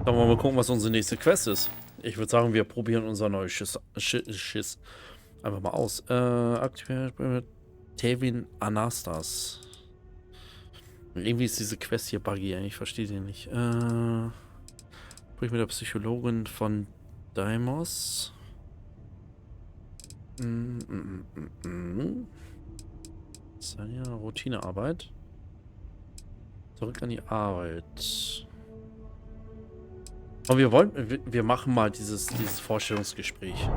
Dann wollen wir mal gucken, was unsere nächste Quest ist. Ich würde sagen, wir probieren unser neues Schiss einfach mal aus. Aktiviert Tevin Anastas. Irgendwie ist diese Quest hier buggy, ich verstehe die nicht. Sprich mit der Psychologin von Deimos. Ja, Routinearbeit. Zurück an die Arbeit. Und wir machen mal dieses Vorstellungsgespräch.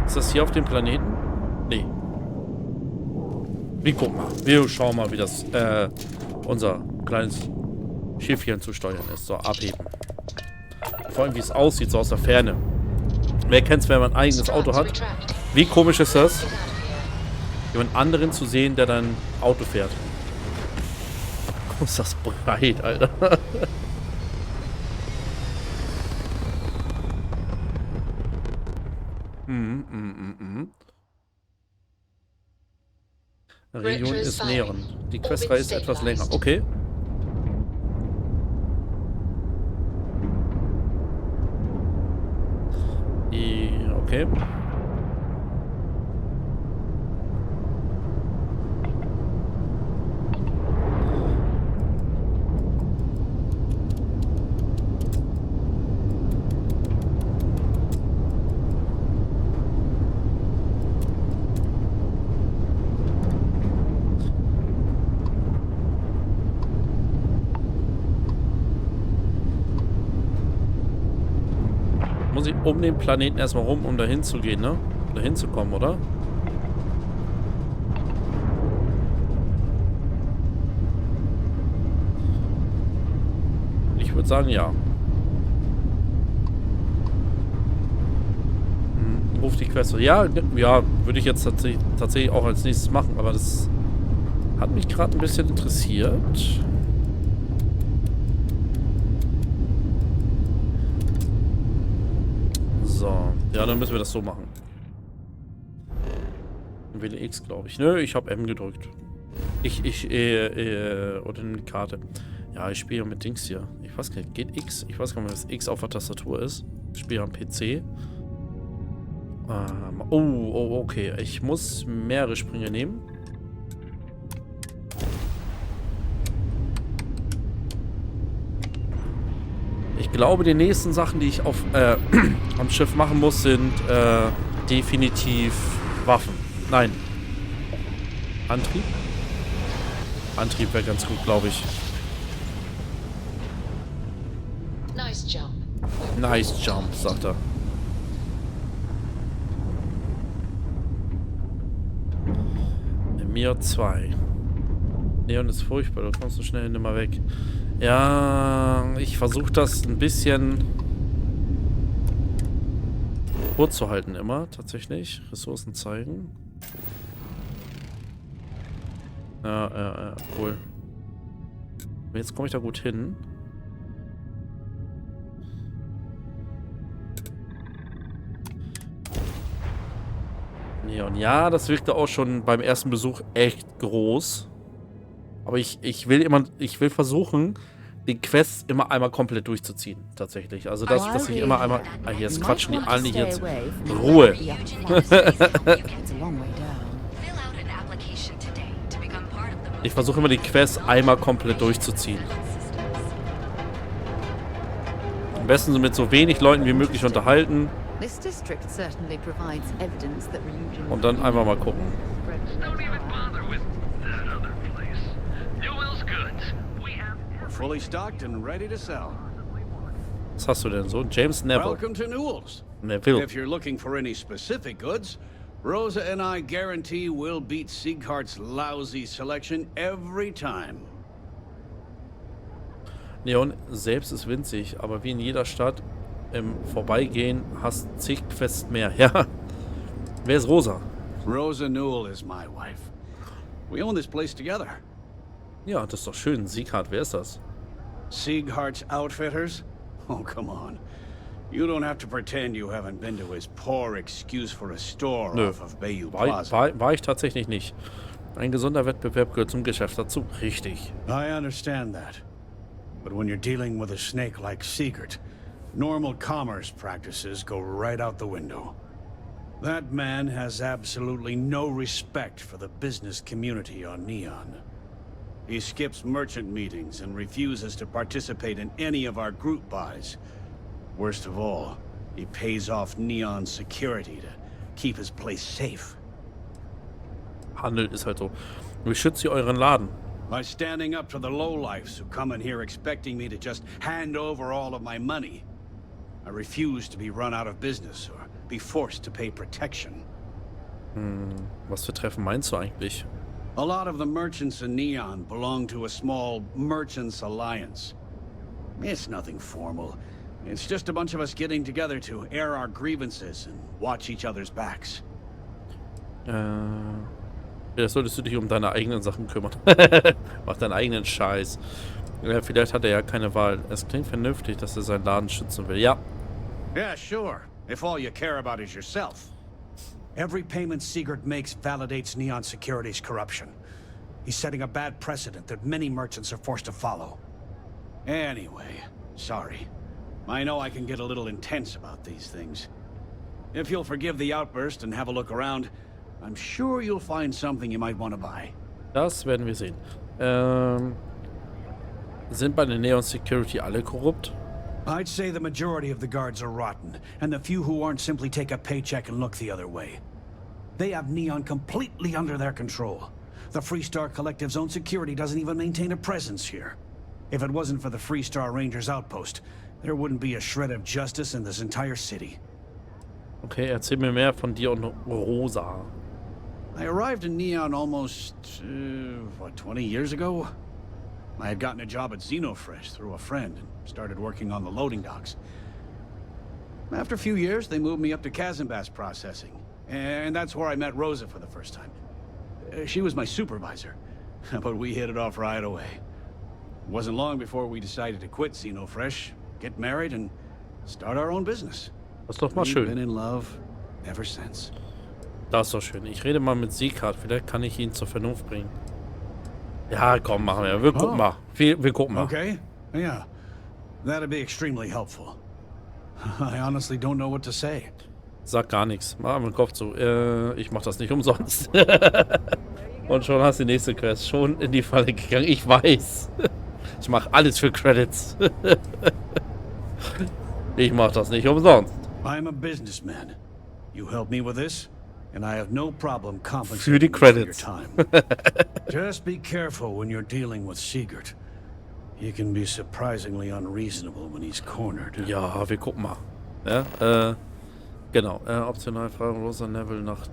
Ist das hier auf dem Planeten? Nee. Wir gucken mal. Wir schauen mal, wie das unser kleines Schiffchen zu steuern ist. So, abheben. Vor allem, wie es aussieht, so aus der Ferne. Wer kennt's, wenn man ein eigenes Auto hat? Wie komisch ist das, jemand anderen zu sehen, der dein Auto fährt? Oh, ist das breit, Alter. Region ist nähern. Die Questreihe ist etwas länger. Okay. Okay. Muss ich um den Planeten erstmal rum, um dahin zu gehen, ne? Um dahin zu kommen, oder? Ich würde sagen, ja. Ruf die Quest. Ja, würde ich jetzt tatsächlich auch als nächstes machen, aber das hat mich gerade ein bisschen interessiert. So, ja, dann müssen wir das so machen. Ich wähle X, glaube ich. Nö, ich habe M gedrückt. Oder die Karte. Ja, ich spiele mit Dings hier. Ich weiß gar nicht, geht X? Ich weiß gar nicht, was X auf der Tastatur ist. Ich spiele am PC. Okay. Ich muss mehrere Sprünge nehmen. Ich glaube, die nächsten Sachen, die ich auf am Schiff machen muss, sind definitiv Waffen. Nein. Antrieb? Antrieb wäre ganz gut, glaube ich. Nice jump. Nice jump, sagt er. Mir 2. Neon ist furchtbar, du kommst so schnell nicht mal weg. Ja, ich versuche das ein bisschen kurz zu halten immer, tatsächlich. Ressourcen zeigen. Ja, cool. Jetzt komme ich da gut hin. Neon, ja, das wirkte auch schon beim ersten Besuch echt groß. Aber ich will versuchen, die Quests immer einmal komplett durchzuziehen, tatsächlich. Also das, dass ich immer einmal... Ah, jetzt quatschen die alle jetzt. Ruhe. Ich versuche immer die Quests einmal komplett durchzuziehen. Am besten so mit so wenig Leuten wie möglich unterhalten. Und dann einfach mal gucken. Was hast du denn so? James Neville. Welcome to Newell's. Neville. If you're looking for any specific goods, Rosa and I guarantee we'll beat Sieghart's lousy selection every time. Neon selbst ist winzig, aber wie in jeder Stadt im Vorbeigehen hast zig Quests mehr. Ja. Wer ist Rosa? Rosa Newell is my wife. We own this place together. Ja, das ist doch schön. Sieghart, wer ist das? Sieghart's Outfitters? Oh, come on. You don't have to pretend you haven't been to his poor excuse for a store off of Bayou Plaza. War ich tatsächlich nicht. Ein gesunder Wettbewerb gehört zum Geschäft dazu. Richtig. I understand that. But when you're dealing with a snake like Sigurd, normal commerce practices go right out the window. That man has absolutely no respect for the business community on Neon. He skips merchant meetings and refuses to participate in any of our group buys. Worst of all, he pays off Neon's security to keep his place safe. Handel ist halt so. Wie schützt ihr euren Laden? By standing up to the lowlifes who come in here expecting me to just hand over all of my money. I refuse to be run out of business or be forced to pay protection. Was für Treffen meinst du eigentlich? A lot of the merchants in Neon belong to a small merchants alliance. It's nothing formal. It's just a bunch of us getting together to air our grievances and watch each other's backs. Vielleicht solltest du dich um deine eigenen Sachen kümmern. Mach deinen eigenen Scheiß. Ja, vielleicht hat er ja keine Wahl. Es klingt vernünftig, dass er seinen Laden schützen will. Ja. Yeah, sure. If all you care about is yourself. Every payment Sigurd makes validates Neon Security's corruption. He's setting a bad precedent that many merchants are forced to follow. Anyway, sorry. I know I can get a little intense about these things. If you'll forgive the outburst and have a look around, I'm sure you'll find something you might want to buy. Das werden wir sehen. Sind bei der Neon Security alle korrupt? I'd say the majority of the guards are rotten, and the few who aren't simply take a paycheck and look the other way. They have Neon completely under their control. The Freestar Collective's own security doesn't even maintain a presence here. If it wasn't for the Freestar Rangers outpost, there wouldn't be a shred of justice in this entire city. Okay, erzähl mir mehr von dir und Rosa. I arrived in Neon almost, 20 years ago? I had gotten a job at Xenofresh through a friend and started working on the loading docks. After a few years, they moved me up to Kazanbass processing, and that's where I met Rosa for the first time. She was my supervisor, but we hit it off right away. It wasn't long before we decided to quit Xenofresh, get married, and start our own business. Das ist doch mal We've schön. been in love ever since. Das ist doch schön. Ich rede mal mit Sigurd. Vielleicht kann ich ihn zur Vernunft bringen. Ja, komm, machen wir. Wir gucken mal. Wir gucken mal. Okay, yeah. That'd be extremely helpful. I honestly don't know what to say. Sag gar nichts. Mach mir den Kopf zu. Ich mach das nicht umsonst. Und schon hast du die nächste Quest schon in die Falle gegangen. Ich weiß. Ich mach alles für Credits. Ich mach das nicht umsonst. I'm a businessman. You help me with this, and I have no problem compensating Für die you for your Credits. time. Just be careful when you're dealing with Sigurd. He can be surprisingly unreasonable when he's cornered. Ja, wir gucken mal. Ja, genau. Optional Fragen Rosa Neville nach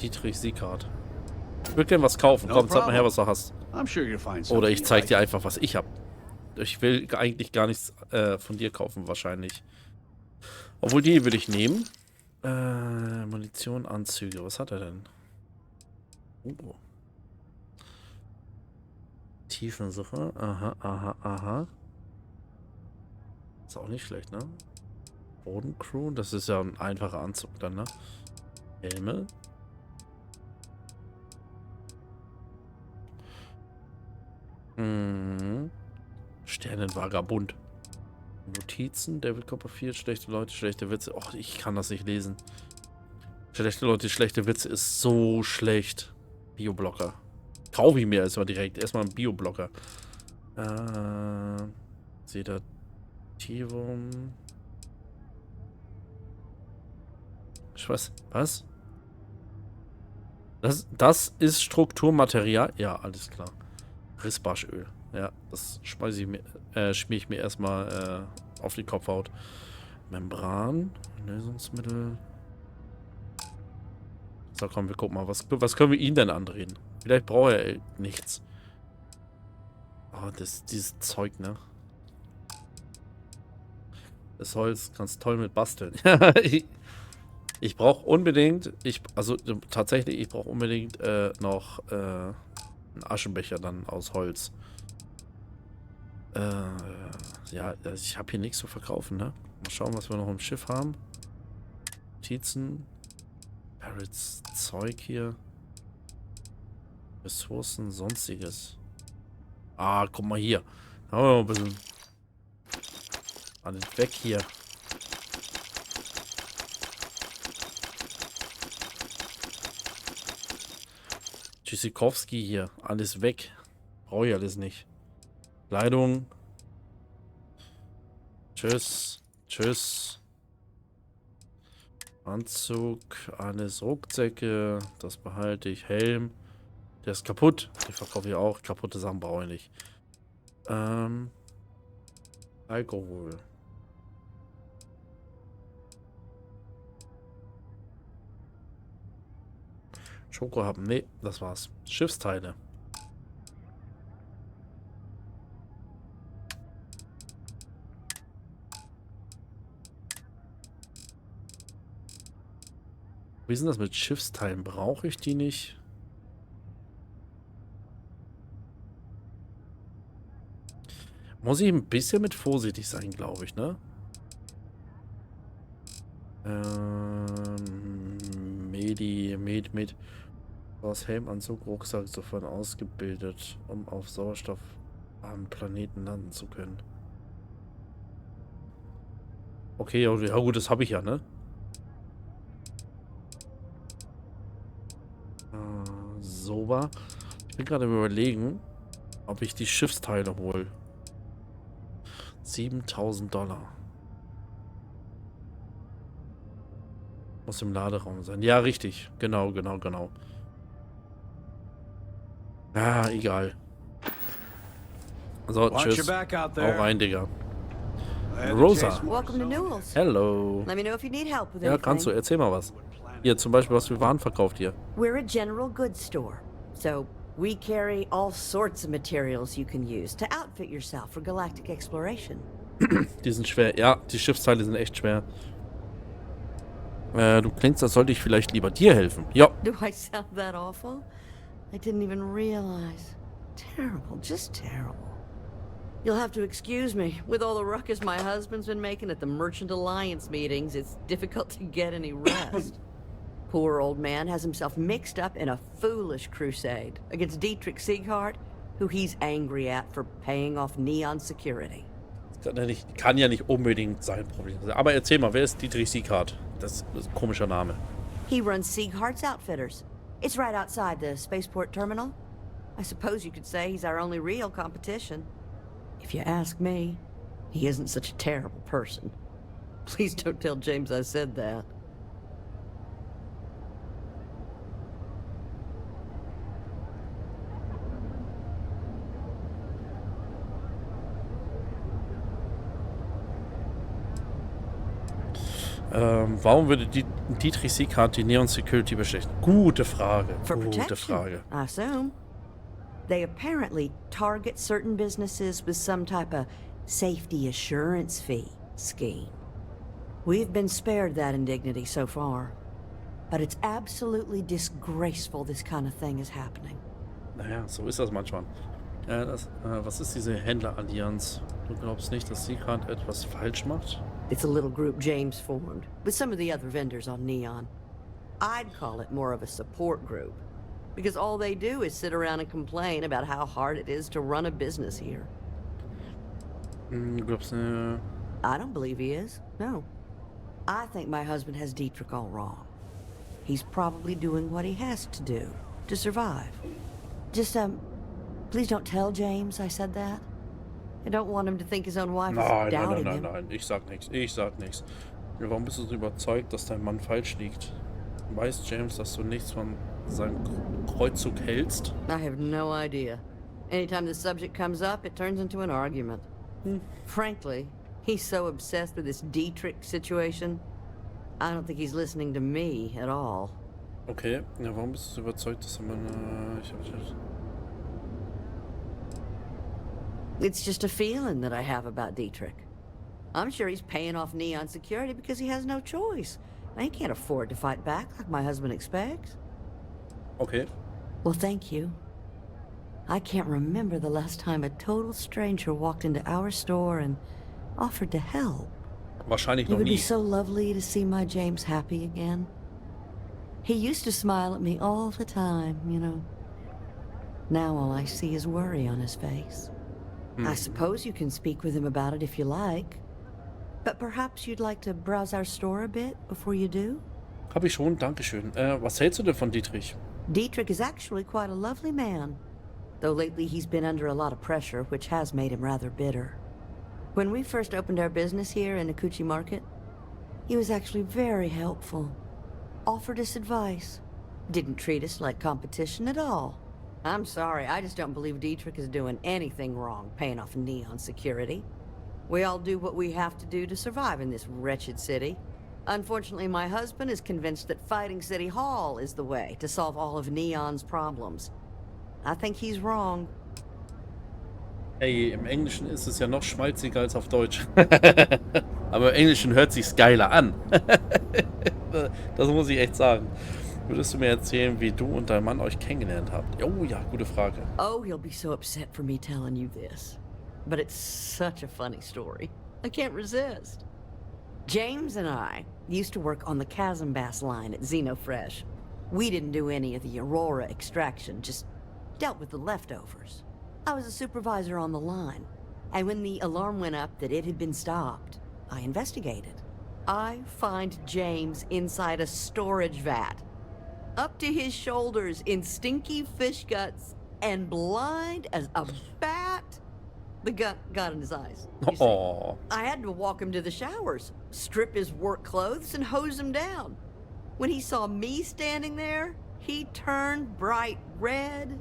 Dietrich Sigurd. Ich würde gerne was kaufen. Komm, zeig mal her, was du hast. I'm sure you'll find something Oder ich you zeig like. dir einfach, was ich hab. Ich will eigentlich gar nichts von dir kaufen, wahrscheinlich. Obwohl, die würde ich nehmen. Munition, Anzüge. Was hat er denn? Oh. Tiefensuche. Aha, aha, aha. Ist auch nicht schlecht, ne? Bodencrew. Das ist ja ein einfacher Anzug dann, ne? Helme. Sternenvagabund. Notizen, David Copperfield, schlechte Leute, schlechte Witze. Och, ich kann das nicht lesen. Schlechte Leute, schlechte Witze ist so schlecht. Bioblocker. Kaufe ich mir erstmal direkt. Erstmal einen Bioblocker. Sedativum. Ich weiß. Was? Das ist Strukturmaterial? Ja, alles klar. Rissbarschöl. Ja, das schmeiße ich mir, schmier ich mir erstmal auf die Kopfhaut. Membran, Lösungsmittel. So, komm, wir gucken mal, was können wir ihn denn andrehen? Vielleicht braucht er nichts. Oh, dieses Zeug, ne? Das Holz kannst toll mit basteln. Ich brauche unbedingt, tatsächlich, ich brauche unbedingt noch einen Aschenbecher dann aus Holz. Ja, ich habe hier nichts zu verkaufen, ne? Mal schauen, was wir noch im Schiff haben. Notizen. Parrots Zeug hier. Ressourcen, sonstiges. Ah, guck mal hier. Da haben wir noch ein bisschen Alles weg hier. Tschüssikowski hier. Alles weg. Brauche ich alles nicht. Kleidung. Tschüss. Tschüss. Anzug. Alles Rucksäcke. Das behalte ich. Helm. Der ist kaputt. Den verkaufe ich auch. Kaputte Sachen brauche ich nicht. Alkohol. Schoko haben. Nee, das war's. Schiffsteile. Wie ist denn das mit Schiffsteilen? Brauche ich die nicht? Muss ich ein bisschen mit vorsichtig sein, glaube ich, ne? Med. Aus Helmanzug, Rucksack sofort ausgebildet, um auf sauerstoffarmen Planeten landen zu können. Okay, ja gut, das habe ich ja, ne? So war. Ich bin gerade am Überlegen, ob ich die Schiffsteile hole. 7.000 $. Muss im Laderaum sein. Ja, richtig. Genau. Ah, egal. So, tschüss. Hau rein, Digga. Rosa. Welcome to Newell's. Hello. Let me know if you need help with Ja, anything. kannst du. Erzähl mal was. Hier, zum Beispiel, was für Waren verkauft ihr? We're a general goods store, so we carry all sorts of materials you can use to outfit yourself for galactic exploration. Die sind schwer. Ja, die Schiffsteile sind echt schwer. Du klingst, als sollte ich vielleicht lieber dir helfen. Ja. Do I sound that awful? I didn't even realize. Terrible, just terrible. You'll have to excuse me. With all the ruckus my husband's been making at the Merchant Alliance meetings, it's difficult to get any rest. Poor old man has himself mixed up in a foolish crusade against Dietrich Sieghart, who he's angry at for paying off Neon security. Kann ja nicht unbedingt sein Problem sein. Aber erzähl mal, wer ist Dietrich Sieghart? Das ist ein komischer Name. He runs Sieghart's Outfitters. It's right outside the spaceport terminal. I suppose you could say he's our only real competition. If you ask me, he isn't such a terrible person. Please don't tell James I said that. Warum würde Dietrich Sieghart die Neon Security bestechen? Gute Frage. For Gute protection, Frage. I assume. They apparently target certain businesses with some type of safety assurance fee scheme. We've been spared that indignity so far, but it's absolutely disgraceful this kind of thing is happening. Naja, so ist das manchmal. Was ist diese Händlerallianz? Du glaubst nicht, dass Sieghart etwas falsch macht? It's a little group James formed with some of the other vendors on Neon. I'd call it more of a support group, because all they do is sit around and complain about how hard it is to run a business here. Du glaubst, I don't believe he is, no. I think my husband has Dietrich all wrong. He's probably doing what he has to do to survive. Just, please don't tell James I said that. I don't want him to think his own wife is doubting him. Nein. Ich sag nichts. Ja, warum bist du so überzeugt, dass dein Mann falsch liegt? Weiß James, dass du nichts von seinem Kreuzzug hältst? I have no idea. Anytime the subject comes up, it turns into an argument. Frankly, he's so obsessed with this Dietrich situation, I don't think he's listening to me at all. Okay, ja, warum bist du so überzeugt, dass man... It's just a feeling that I have about Dietrich. I'm sure he's paying off Neon security because he has no choice. He can't afford to fight back like my husband expects. Okay. Well, thank you. I can't remember the last time a total stranger walked into our store and offered to help. Wahrscheinlich It noch would be nie. so lovely to see my James happy again. He used to smile at me all the time, you know. Now all I see is worry on his face. I suppose you can speak with him about it if you like. But perhaps you'd like to browse our store a bit before you do? Hab ich schon, dankeschön. Was hältst du denn von Dietrich? Dietrich is actually quite a lovely man. Though lately he's been under a lot of pressure, which has made him rather bitter. When we first opened our business here in Akuchi Market, he was actually very helpful. Offered us advice. Didn't treat us like competition at all. I'm sorry, I just don't believe Dietrich is doing anything wrong paying off Neon security. We all do what we have to do to survive in this wretched city. Unfortunately, my husband is convinced that fighting City Hall is the way to solve all of Neon's problems. I think he's wrong. Ey, im Englischen ist es ja noch schmalziger als auf Deutsch. Aber im Englischen hört sich's geiler an. Das muss ich echt sagen. Würdest du mir erzählen, wie du und dein Mann euch kennengelernt habt? Oh ja, gute Frage. Oh, he'll be so upset for me telling you this. But it's such a funny story. I can't resist. James and I used to work on the Chasm Bass line at Xenofresh. We didn't do any of the Aurora extraction, just dealt with the leftovers. I was a supervisor on the line, and when the alarm went up that it had been stopped, I investigated. I find James inside a storage vat, up to his shoulders in stinky fish guts, and blind as a bat. The gut got in his eyes. Oh. I had to walk him to the showers, strip his work clothes, and hose him down. When he saw me standing there, he turned bright red.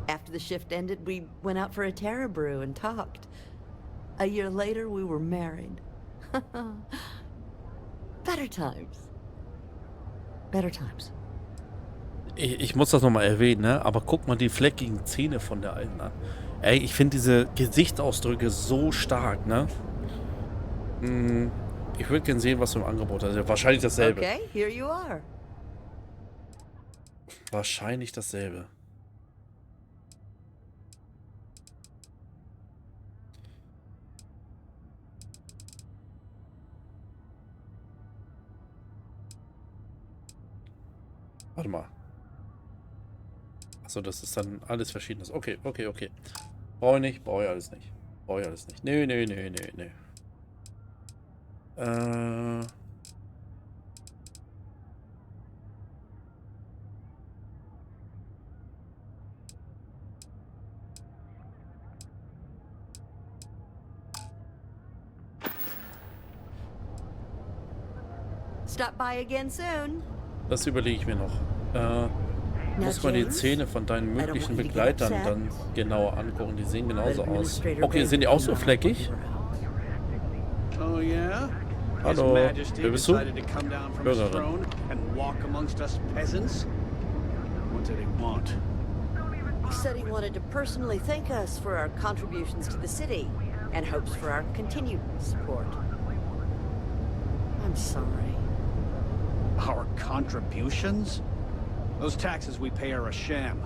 After the shift ended, we went out for a Terra brew and talked. A year later, we were married. Better times. Better times. Ich muss das nochmal erwähnen, ne? Aber guck mal die fleckigen Zähne von der Alten an. Ey, ich finde diese Gesichtsausdrücke so stark, ne? Ich würde gerne sehen, was du im Angebot hast. Wahrscheinlich dasselbe. Okay, here you are. Wahrscheinlich dasselbe. Warte mal. Achso, das ist dann alles Verschiedenes. Okay. Brauche ich nicht, brauche ich alles nicht. Nö. Stop by again soon. Das überlege ich mir noch. Muss man die Zähne von deinen möglichen Begleitern dann genauer angucken. Die sehen genauso aus. Okay, sind die auch so fleckig? Oh yeah? Hallo, wer bist du? Bürgerin. He said he wanted to personally thank us for our contributions to the city and hopes for our continued support. I'm sorry. Our contributions? Those taxes we pay are a sham.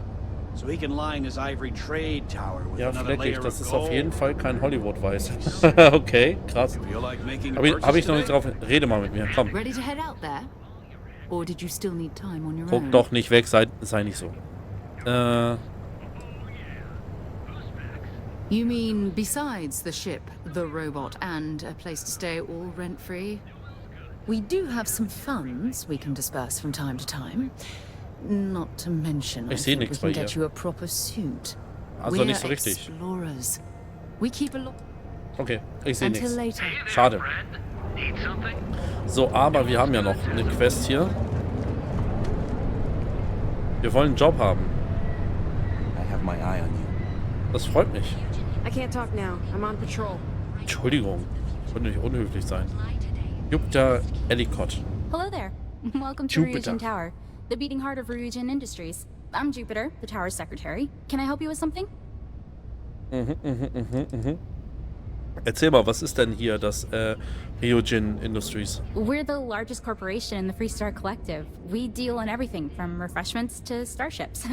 So he can line his ivory trade tower with Ja, another fleckig, layer das of ist auf jeden gold. Fall kein Hollywood-Weiß. Okay, krass. Feel like making a Hab ich noch nicht purchase drauf. Rede mal mit mir, komm. Ready to head out there? Or did you still need time on your Guck own? doch nicht weg, sei nicht so. You mean besides the ship, the robot, and a place to stay all rent-free? We do have some funds we can disperse from time to time. Not to mention, I Ich sehe think we nichts can bei get ihr. you a proper suit. Also We're nicht so richtig. explorers. We keep a lot Okay, ich sehe until nichts. later. Schade. So, aber wir haben ja noch eine Quest hier. Wir wollen einen Job haben. I have my eye on you. Das freut mich. I can't talk now. I'm on patrol. Entschuldigung. Könnte nicht unhöflich sein. Jupiter Ellicott. Hello there. Welcome to Jupiter. Ryujin Tower, the beating heart of Ryujin Industries. I'm Jupiter, the tower's secretary. Can I help you with something? Erzähl mal, was ist denn hier das Ryujin Industries? We're the largest corporation in the Freestar Collective. We deal in everything from refreshments to starships.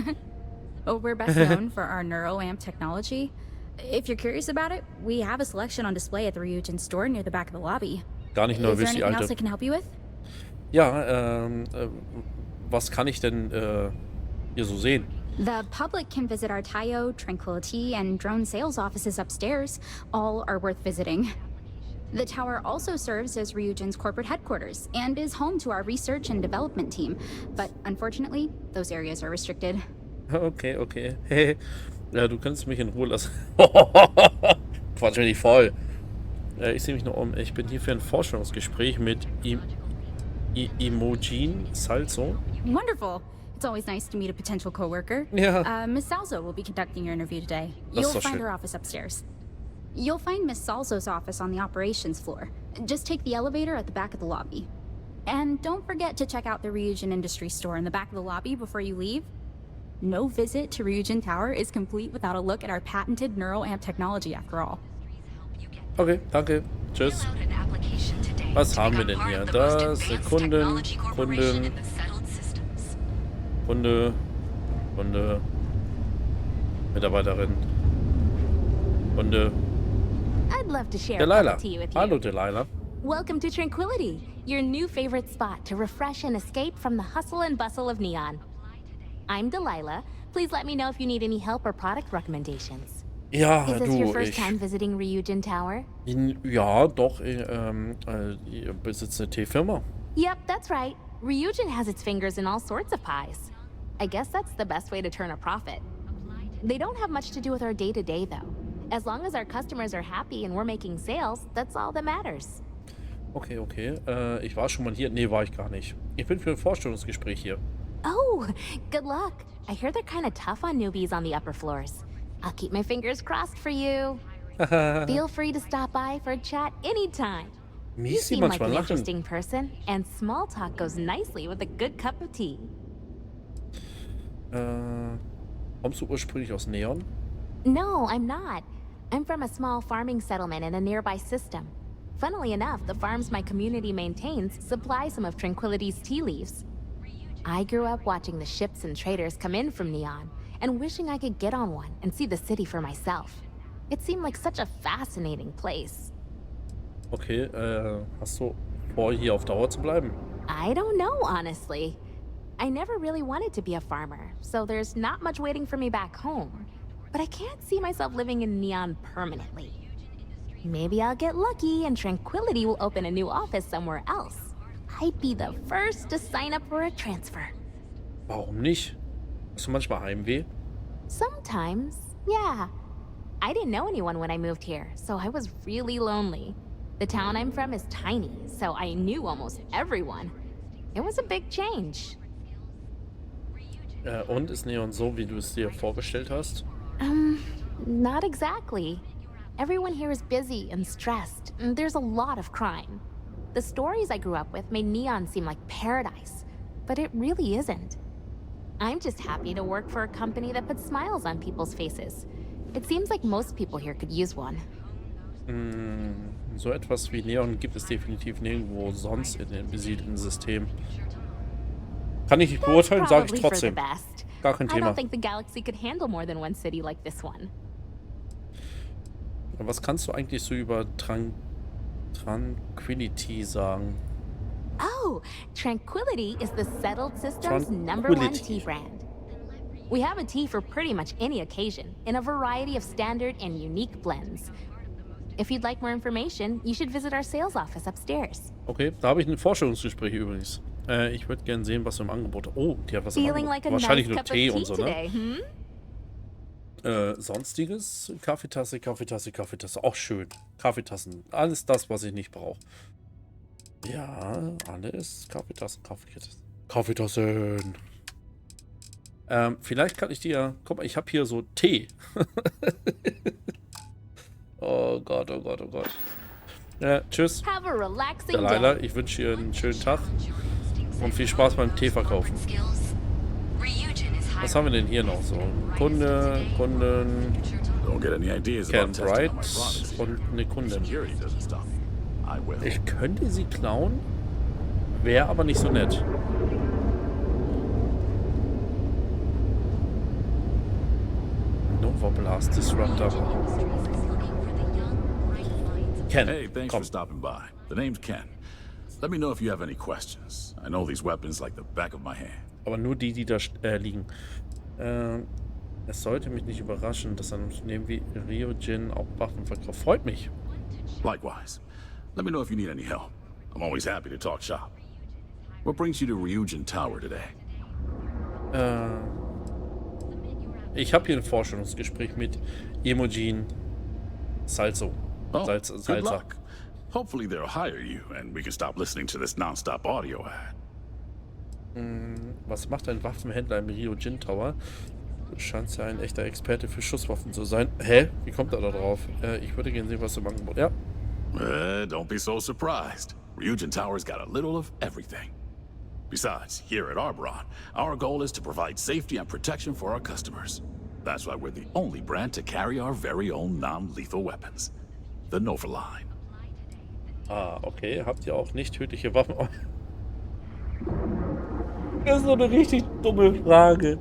Oh, we're best known for our neuroamp technology. If you're curious about it, we have a selection on display at the Ryujin store near the back of the lobby. Gar nicht nur Is there die anything else I alte. can help you with? Ja, was kann ich denn hier so sehen? The public can visit our Tayo, Tranquility, and drone sales offices upstairs. All are worth visiting. The tower also serves as Ryujin's corporate headquarters and is home to our research and development team. But unfortunately, those areas are restricted. Okay, okay. Hey, ja, du kannst mich in Ruhe lassen. Quatsch mich nicht voll. Ich sehe mich nur um. Ich bin hier für ein Forschungsgespräch mit Imogen Salzo. Wonderful. It's always nice to meet a potential coworker. Ja. Miss Salzo will be conducting your interview today. Das ist You'll doch find schön. her office upstairs. You'll find Miss Salzo's office on the operations floor. Just take the elevator at the back of the lobby. And don't forget to check out the Ryujin Industry Store in the back of the lobby before you leave. No visit to Ryujin Tower is complete without a look at our patented neuroamp technology after all. Okay, danke. Tschüss. Was haben wir denn hier? Das Kunden, Kunde, Mitarbeiterin, Kunde. I'd love to share a cup Delilah. of tea with you. Hallo, Delilah. Welcome to Tranquility, your new favorite spot to refresh and escape from the hustle and bustle of Neon. I'm Delilah. Please let me know if you need any help or product recommendations. Ja, Is this your du, first time visiting Ryujin Tower? Ja, doch, ich besitze eine Teefirma. Yep, that's right. Ryujin has its fingers in all sorts of pies. I guess that's the best way to turn a profit. They don't have much to do with our day-to-day, though. As long as our customers are happy and we're making sales, that's all that matters. Okay, okay. Ich war schon mal hier. Nee, war ich gar nicht. Ich bin für ein Vorstellungsgespräch hier. Oh, good luck. I hear they're kind of tough on newbies on the upper floors. I'll keep my fingers crossed for you. Feel free to stop by for a chat anytime. You Mies, die seem like manchmal an lachen. interesting person, and small talk goes nicely with a good cup of tea. Kommst du ursprünglich aus Neon? No, I'm not. I'm from a small farming settlement in a nearby system. Funnily enough, the farms my community maintains supply some of Tranquility's tea leaves. I grew up watching the ships and traders come in from Neon, and wishing I could get on one and see the city for myself. It seemed like such a fascinating place. Okay, hast du vor, hier auf Dauer zu bleiben? I don't know, honestly. I never really wanted to be a farmer, so there's not much waiting for me back home. But I can't see myself living in Neon permanently. Maybe I'll get lucky and Tranquility will open a new office somewhere else. I'd be the first to sign up for a transfer. Warum nicht? Hast du manchmal Heimweh? Sometimes, yeah. I didn't know anyone when I moved here, so I was really lonely. The town I'm from is tiny, so I knew almost everyone. It was a big change. Und ist Neon so, wie du es dir vorgestellt hast? Not exactly. Everyone here is busy and stressed, and there's a lot of crime. The stories I grew up with made Neon seem like paradise, but it really isn't. I'm just happy to work for a company that puts smiles on people's faces. It seems like most people here could use one. So etwas wie Neon gibt es definitiv nirgendwo sonst in dem besiedelten System. Kann ich nicht beurteilen, sage ich Probably for the trotzdem. best. Gar kein I Thema. don't think the galaxy could handle more than one city like this one. Was kannst du eigentlich so über Tranquility sagen? Oh, Tranquility is the settled system's #1 Tranquility. tea brand. We have a tea for pretty much any occasion, in a variety of standard and unique blends. If you'd like more information, you should visit our sales office upstairs. Okay, da habe ich ein Vorstellungsgespräch übrigens. Ich würde gerne sehen, was du im Angebot hast. Oh, die hat was im Feeling Angebot. like a Wahrscheinlich nice nur cup of Tee tea und so, ne? today, hm? Sonstiges? Kaffeetasse, Kaffeetasse, Kaffeetasse. Auch schön. Kaffeetassen. Alles das, was ich nicht brauche. Ja, alles. Kaffeetassen, Kaffeetassen. Kaffeetassen. Vielleicht kann ich dir... Guck mal, ich habe hier so Tee. Oh Gott, oh Gott, oh Gott. Tschüss, Have a relaxing Delilah. day. Ich wünsche dir einen schönen Tag. Und viel Spaß beim Tee verkaufen. Was haben wir denn hier noch so? Kunde, Kunden, Don't get any ideas Ken about testing Bright my products. und eine Kundin. Security doesn't stop me. I will. Ich könnte sie klauen, wäre aber nicht so nett. Nova Blast Disruptor. Ken, Hey, thanks komm. for stopping by. The name's Ken. Let me know if you have any questions. I know these weapons like the back of my hand. Aber nur die, die da liegen. Es sollte mich nicht überraschen, dass ein Unternehmen wie Ryujin auch Waffen verkauft. Freut mich. Likewise. Let me know if you need any help. I'm always happy to talk shop. What brings you to Ryujin Tower today? Ich habe hier ein Vorstellungsgespräch mit Imogen Salzo. Oh, good Salza. luck. Hopefully they'll hire you and we can stop listening to this non-stop audio ad. Was macht ein Waffenhändler im Ryujin Tower? Du scheinst ja ein echter Experte für Schusswaffen zu sein. Hä? Wie kommt er da drauf? Ich würde gerne sehen, was im Angebot... Ja. Don't be so surprised. Ryujin Tower's got a little of everything. Besides, here at Arboron, our goal is to provide safety and protection for our customers. That's why we're the only brand to carry our very own non-lethal weapons. The Nova line. Ah, okay. Habt ihr auch nicht tödliche Waffen? Oh. Das ist so eine richtig dumme Frage.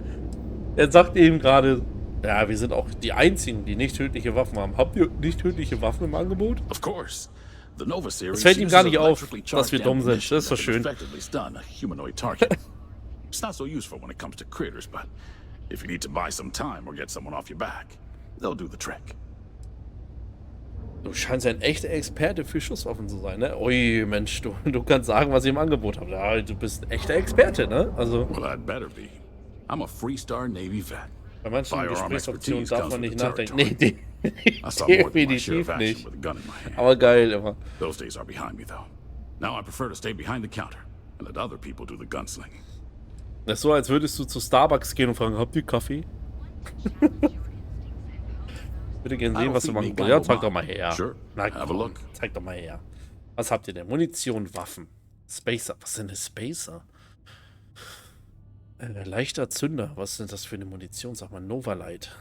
Er sagt eben gerade, ja, wir sind auch die Einzigen, die nicht tödliche Waffen haben. Habt ihr nicht tödliche Waffen im Angebot? Of course. The Nova series Es fällt ihm gar nicht uses auf, electrically dass wir charged dumm sind. ammunition Das ist so that can schön. effectively stun a humanoid target. It's not so useful when it comes to critters, but if you need to buy some time or get someone off your back, they'll do the trick. Du scheinst ein echter Experte für Schusswaffen zu sein, ne? Ui, Mensch, du kannst sagen, was ich im Angebot habe. Ja, du bist ein echter Experte, ne? Also, Well, I'd better be. I'm a three-star Navy vet. bei manchen Firearm Gesprächsoptionen expertise darf man comes nicht with the nachdenken. territory. Nee, I saw more than my share definitiv of action nicht. with a gun in my hand. Aber geil immer. Those days are behind me, though. Now I prefer to stay behind the counter and let other people do the gunslinging. Das ist so, als würdest du zu Starbucks gehen und fragen, habt ihr Kaffee? Ich würde gerne sehen, was du machen willst. Ja, zeig doch mal her. Sure. Na Have a komm, look. zeig doch mal her. Was habt ihr denn? Munition, Waffen. Spacer. Was sind denn Spacer? Leichter Zünder. Was sind das für eine Munition? Sag mal, Nova Light.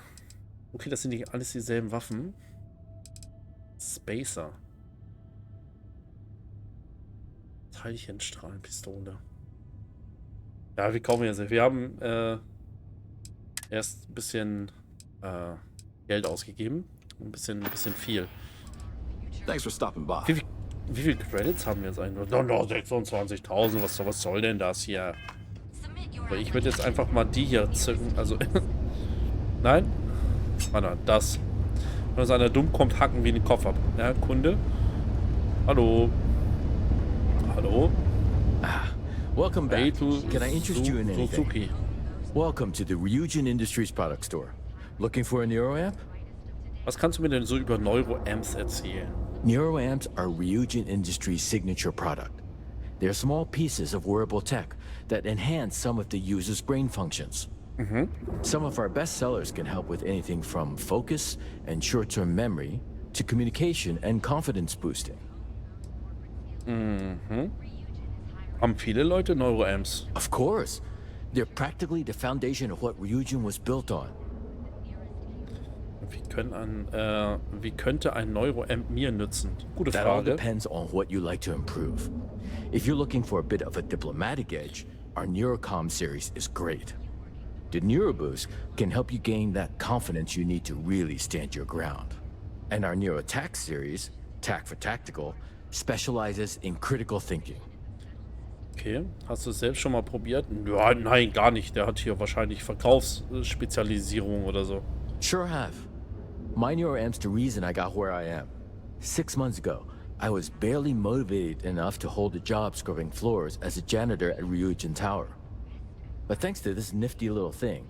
Okay, das sind nicht alles dieselben Waffen. Spacer. Teilchenstrahlenpistole. Ja, wir kaufen jetzt. Wir haben erst ein bisschen Geld ausgegeben. Ein bisschen viel. Thanks for stopping by. Wie viele Credits haben wir jetzt eigentlich? No, 26.000. Was soll denn das hier? Aber ich würde jetzt einfach mal die hier zücken. Also, nein? Warte, das. Wenn uns einer dumm kommt, hacken wir den Kopf ab. Ja, Kunde? Hallo? Hallo? Welcome back. Hey, Can I interest you in anything? Suzuki. Welcome to the Ryujin Industries product store. Looking for a neuroamp? Was kannst du mir denn so über Neuroamps erzählen? Neuroamps are Ryujin Industries' signature product. They're small pieces of wearable tech that enhance some of the user's brain functions. Some of our best sellers can help with anything from focus and short-term memory to communication and confidence boosting. Haben viele Leute Neuroamps? Of course. They're practically the foundation of what Ryujin was built on. Wie könnte ein Neuroamp mir nützen? Gute That all Frage. depends on what you like to improve. If you're looking for a bit of a diplomatic edge, our Neurocom series is great. The Neuroboost can help you gain that confidence you need to really stand your ground. And our Neurotac series, Tac for Tactical, specializes in critical thinking. Okay, hast du es selbst schon mal probiert? Ja, nein, gar nicht. Der hat hier wahrscheinlich Verkaufsspezialisierung oder so. Sure have. My Neuroamp's the reason I got where I am. 6 months ago, I was barely motivated enough to hold a job scrubbing floors as a janitor at Ryujin Tower. But thanks to this nifty little thing,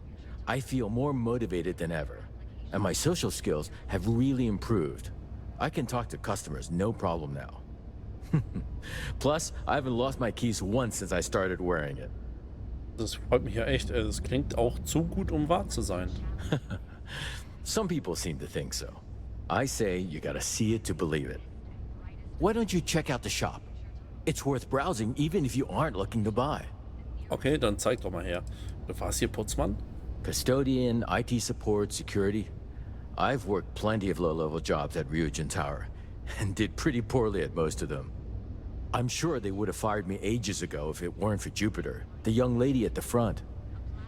I feel more motivated than ever. And my social skills have really improved. I can talk to customers no problem now. Plus, I haven't lost my keys once since I started wearing it. Das freut mich ja echt. Es klingt auch zu gut, um wahr zu sein. Some people seem to think so. I say you gotta see it to believe it. Why don't you check out the shop? It's worth browsing even if you aren't looking to buy. Okay, dann zeig doch mal her. Du warst hier Putzmann? Custodian, IT support, security. I've worked plenty of low-level jobs at Ryujin Tower and did pretty poorly at most of them. I'm sure they would have fired me ages ago if it weren't for Jupiter, the young lady at the front.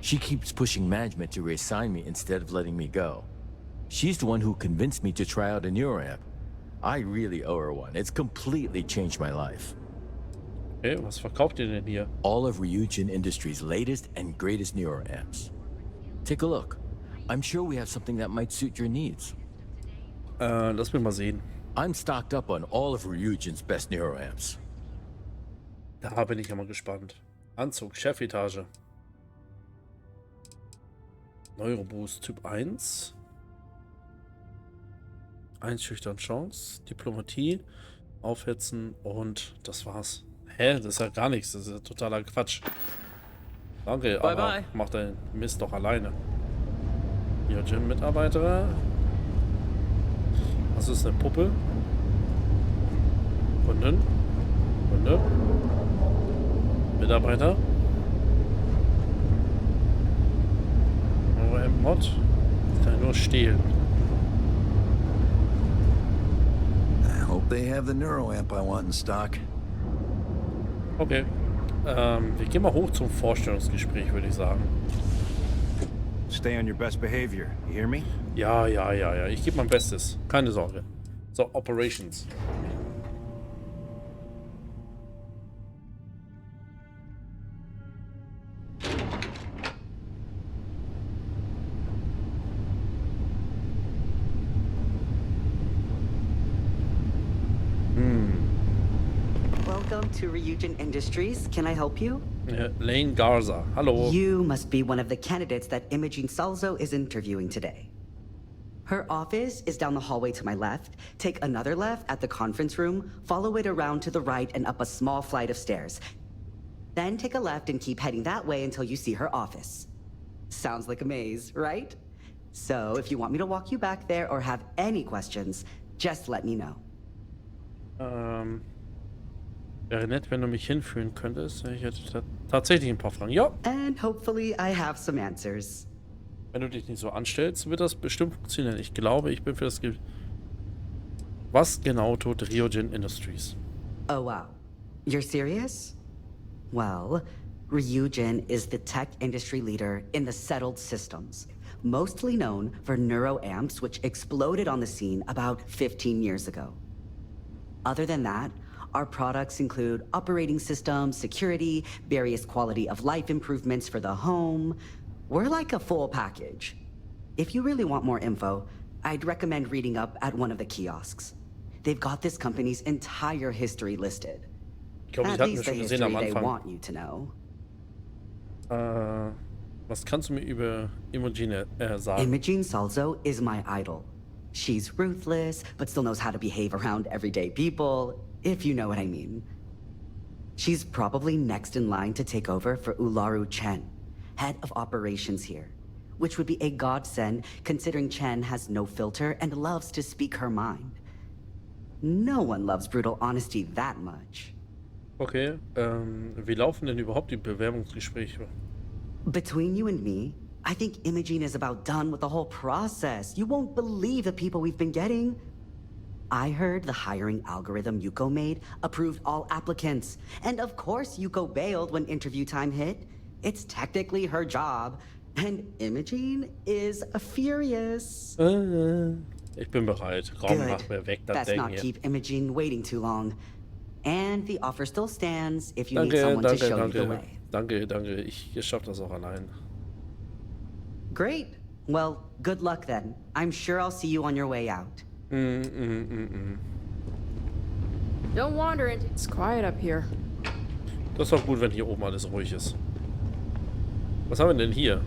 She keeps pushing management to reassign me instead of letting me go. She's the one who convinced me to try out a Neuroamp. I really owe her one. It's completely changed my life. Okay, was verkauft ihr denn hier? All of Ryujin Industries' latest and greatest Neuroamps. Take a look. I'm sure we have something that might suit your needs. Lass mich mal sehen. I'm stocked up on all of Ryujin's best neuroamps. Da bin ich ja mal gespannt. Anzug, Chefetage. Neuroboost Typ 1. Einschüchtern Chance. Diplomatie. Aufhetzen und das war's. Hä? Das ist ja gar nichts. Das ist ja totaler Quatsch. Danke, Bye, aber bye. macht den Mist doch alleine. Hier, Gym-Mitarbeiter. Was ist eine Puppe? Kunden. Kunde. Mitarbeiter. Mod. Das kann ich nur stehlen. I hope they have the neuroamp I want in stock. Okay. Wir gehen mal hoch zum Vorstellungsgespräch, würde ich sagen. Stay on your best behavior. You hear me? Ja. Ich gebe mein Bestes. Keine Sorge. So, Operations. Welcome to Ryujin Industries. Can I help you? Lane Garza. Hallo. You must be one of the candidates that Imogen Salzo is interviewing today. Her office is down the hallway to my left. Take another left at the conference room, follow it around to the right and up a small flight of stairs. Then take a left and keep heading that way until you see her office. Sounds like a maze, right? So if you want me to walk you back there or have any questions, just let me know. Wäre nett, wenn du mich hinführen könntest. Ich hätte tatsächlich ein paar Fragen. Ja. And hopefully I have some answers. Wenn du dich nicht so anstellst, wird das bestimmt funktionieren. Ich glaube, ich bin für das... Was genau tut Ryujin Industries? Oh wow. You're serious? Well, Ryujin is the tech industry leader in the settled systems, mostly known for neuroamps, which exploded on the scene about 15 years ago. Other than that, our products include operating systems, security, various quality of life improvements for the home. We're like a full package. If you really want more info, I'd recommend reading up at one of the kiosks. They've got this company's entire history listed. Ich glaube, At hatten wir least the schon gesehen history am they Anfang. want you to know. Was kannst du mir über Imogen sagen? Imogen Salzo is my idol. She's ruthless, but still knows how to behave around everyday people, if you know what I mean. She's probably next in line to take over for Ularu Chen, head of operations here, which would be a godsend considering Chen has no filter and loves to speak her mind. No one loves brutal honesty that much. Okay, wie laufen denn überhaupt die Bewerbungsgespräche? Between you and me, I think Imogen is about done with the whole process. You won't believe the people we've been getting. I heard the hiring algorithm Yuko made approved all applicants. And of course Yuko bailed when interview time hit. It's technically her job. And Imogen is furious. Ich bin bereit. Raum nach mir weg, das Let's Ding not hier. keep Imogen waiting too long. And the offer still stands if you need someone to show you the way. Danke. Ich schaff das auch allein. Great. Well, good luck then. I'm sure I'll see you on your way out. Don't wander into... It's quiet up here. Das ist doch gut, wenn hier oben alles ruhig ist. Was haben wir denn hier?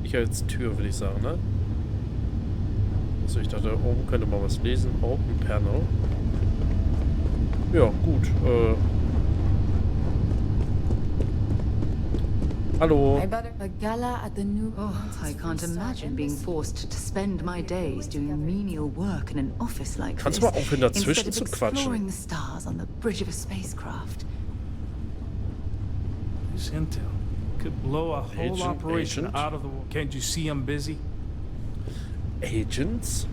Ich als Tür, würde ich sagen, ne? Also ich dachte, oben könnte man was lesen. Open Panel. Ja, gut. Hallo. A gala at the new... Oh, I can't imagine being forced to spend my days doing menial work in an office like this. Kannst du mal aufhören, dazwischen instead zu of quatschen? exploring the stars on the bridge of a spacecraft. This intel could blow a whole operation out of the wall. Can't you see I'm busy? Agents?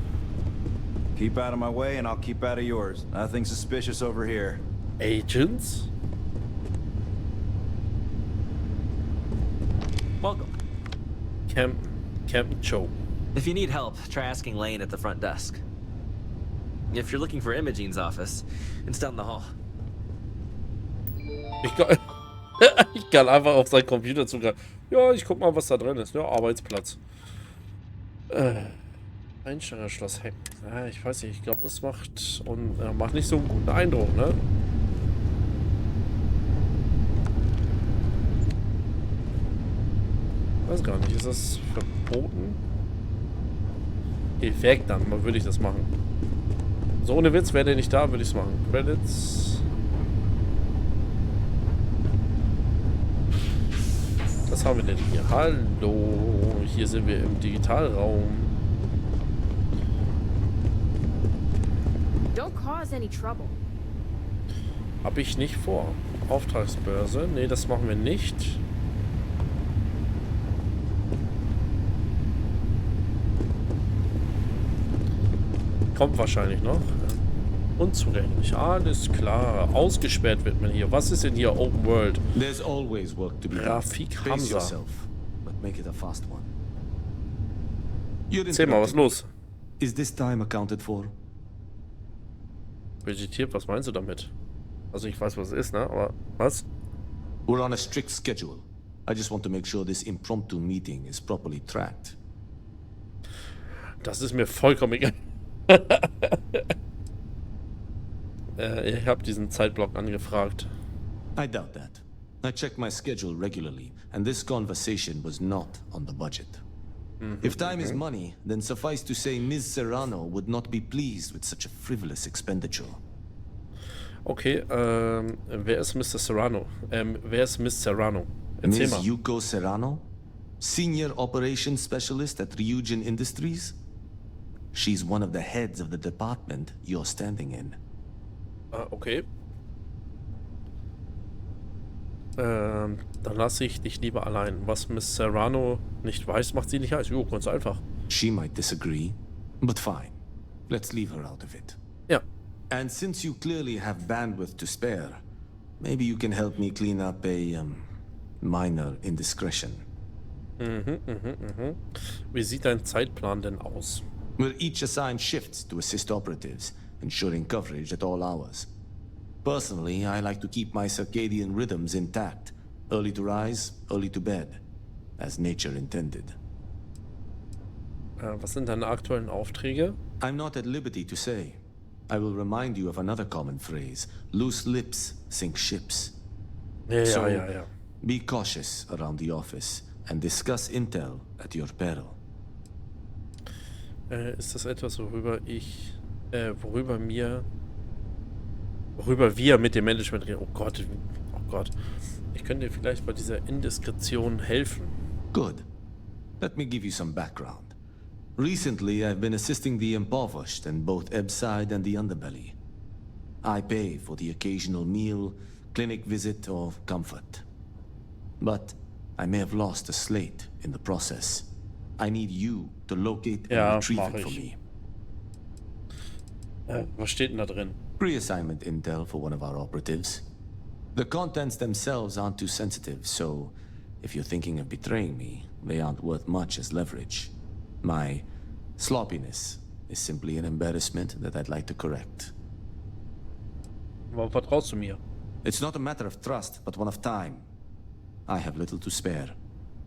Keep out of my way and I'll keep out of yours. Nothing suspicious over here. Agents? Welcome. Captain Cho. If you need help, try asking Lane at the front desk. If you're looking for Imogen's office, it's down the hall. Ich kann einfach auf seinen Computer zugreifen. Ja, ich guck mal, was da drin ist. Ja, Arbeitsplatz. Einsteigerschloss. Hey, ja, ich weiß nicht, ich glaube, das macht nicht so einen guten Eindruck, ne? Weiß gar nicht, ist das verboten? Geh weg dann, mal würde ich das machen. So ohne Witz, wäre der nicht da, würde ich es machen. Credits. Was haben wir denn hier? Hallo, hier sind wir im Digitalraum. Don't cause any trouble. Hab ich nicht vor. Auftragsbörse. Nee, das machen wir nicht. Kommt wahrscheinlich noch. Unzugänglich. Alles klar. Ausgesperrt wird man hier. Was ist denn hier Open World? There's always work to be done. Grafik Pace Hamza. yourself, but make it a fast one. Erzähl mal, was ist los? Is this time accounted for? Vegetiert, was meinst du damit? Also ich weiß, was es ist, ne? Aber was? We're on a strict schedule. I just want to make sure this impromptu meeting is properly tracked. Das ist mir vollkommen egal. Ich habe diesen Zeitblock angefragt. I doubt that. I check my schedule regularly, and this conversation was not on the budget. If time is money, then suffice to say Ms. Serrano would not be pleased with such a frivolous expenditure. Okay, wer ist Mr. Serrano? Wer ist Miss Serrano? Erzähl Ms. mal. Yuko Serrano? Senior Operations Specialist at Ryujin Industries? She's one of the heads of the department you're standing in. Okay. Dann lasse ich dich lieber allein. Was Miss Serrano nicht weiß, macht sie nicht heiß. Jo, ganz einfach. She might disagree, but fine. Let's leave her out of it. Ja. And since you clearly have bandwidth to spare, maybe you can help me clean up a minor indiscretion. Wie sieht dein Zeitplan denn aus? We're each assigned shifts to assist operatives, ensuring coverage at all hours. Personally, I like to keep my circadian rhythms intact. Early to rise, early to bed, as nature intended. Was sind deine aktuellen Aufträge? I'm not at liberty to say. I will remind you of another common phrase. Loose lips sink ships. Ja. Be cautious around the office and discuss intel at your peril. Ist das etwas, worüber wir mit dem Management reden? Oh Gott. Ich könnte dir vielleicht bei dieser Indiskretion helfen. Good. Let me give you some background. Recently, I've been assisting the impoverished in both Ebbside and the underbelly. I pay for the occasional meal, clinic visit, or comfort. But I may have lost a slate in the process. I need you to locate and retrieve it for me. Was steht denn da drin? Pre-assignment intel for one of our operatives. The contents themselves aren't too sensitive, so if you're thinking of betraying me, they aren't worth much as leverage. My sloppiness is simply an embarrassment that I'd like to correct. Warum vertraust du mir? It's not a matter of trust, but one of time. I have little to spare.